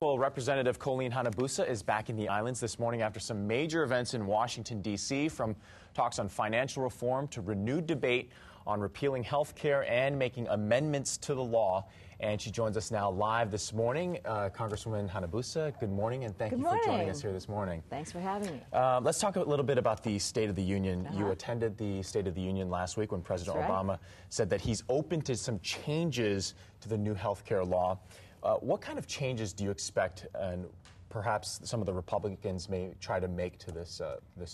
Well, Representative Colleen Hanabusa is back in the islands this morning after some major events in Washington, D.C., from talks on financial reform to renewed debate on repealing health care and making amendments to the law. And she joins us now live this morning. Congresswoman Hanabusa, good morning, and thank you for joining us here this morning. Thanks for having me. Let's talk a little bit about the State of the Union. You attended the State of the Union last week when President Obama said that he's open to some changes to the new health care law. What kind of changes do you expect, and perhaps some of the Republicans may try to make to this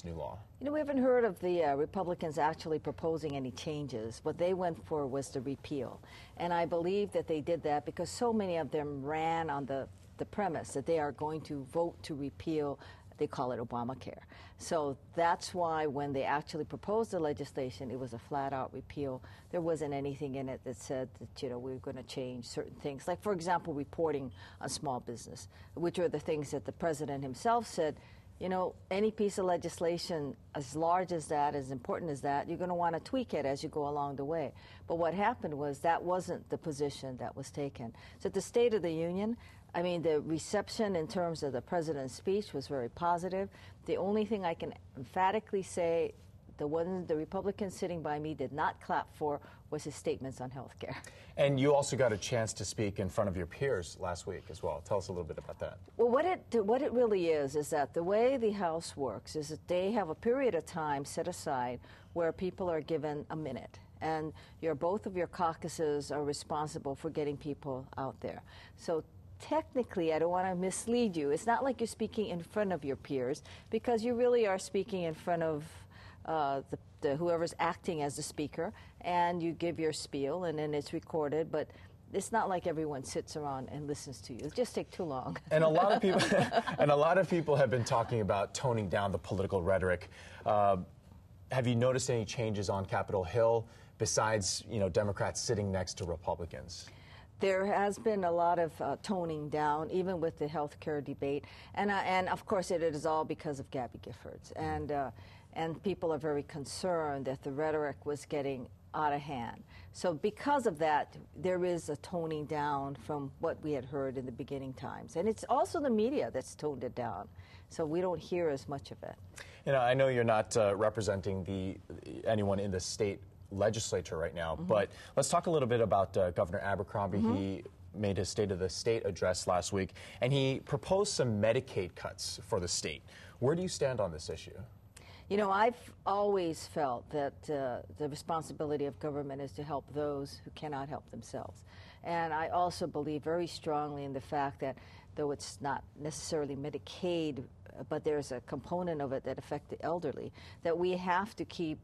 new law? You know, we haven't heard of the Republicans actually proposing any changes. What they went for was the repeal. And I believe that they did that because so many of them ran on the premise that they are going to vote to repeal. They call it Obamacare. So that's why when they actually proposed the legislation, it was a flat-out repeal. There wasn't anything in it that said that, you know, we were going to change certain things. Like, for example, reporting on small business, which are the things that the president himself said, you know, any piece of legislation as large as that, as important as that, you're going to want to tweak it as you go along the way. But what happened was that wasn't the position that was taken. So at the State of the Union, I mean, the reception in terms of the president's speech was very positive. The only thing I can emphatically say, the Republicans sitting by me did not clap for was his statements on health care. And you also got a chance to speak in front of your peers last week as well. Tell us a little bit about that. Well, what it really is that the way the House works is that they have a period of time set aside where people are given a minute. And both of your caucuses are responsible for getting people out there. So technically, I don't want to mislead you. It's not like you're speaking in front of your peers, because you really are speaking in front of whoever's acting as the speaker, and you give your spiel, and then it's recorded. But it's not like everyone sits around and listens to you. It just takes too long. And a lot of people, have been talking about toning down the political rhetoric. Have you noticed any changes on Capitol Hill besides, you know, Democrats sitting next to Republicans? There has been a lot of toning down, even with the health care debate, and of course it is all because of Gabby Giffords, and people are very concerned that the rhetoric was getting out of hand. So because of that, there is a toning down from what we had heard in the beginning times, and it's also the media that's toned it down, so we don't hear as much of it. You know, I know you're not representing anyone in the state legislature right now, but let's talk a little bit about Governor Abercrombie. He made his State of the State address last week, and he proposed some Medicaid cuts for the state. Where do you stand on this issue? You know, I've always felt that the responsibility of government is to help those who cannot help themselves. And I also believe very strongly in the fact that, though it's not necessarily Medicaid, but there's a component of it that affects the elderly, that we have to keep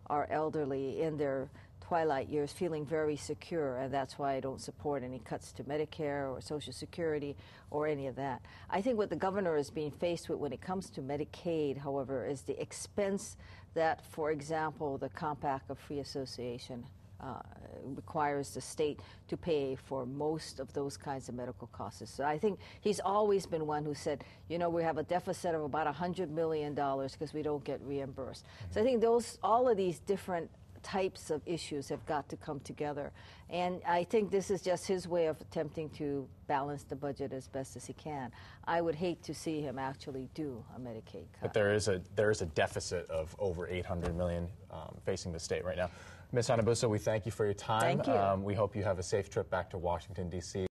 our elderly in their twilight years feeling very secure, and that's why I don't support any cuts to Medicare or Social Security or any of that. I think what the governor is being faced with when it comes to Medicaid, however, is the expense that, for example, the Compact of Free Association requires the state to pay for most of those kinds of medical costs. So I think he's always been one who said, you know, we have a deficit of about $100 million because we don't get reimbursed. So I think all of these different types of issues have got to come together. And I think this is just his way of attempting to balance the budget as best as he can. I would hate to see him actually do a Medicaid cut. But there is a deficit of over $800 million facing the state right now. Ms. Hanabusa, we thank you for your time. Thank you. We hope you have a safe trip back to Washington, D.C.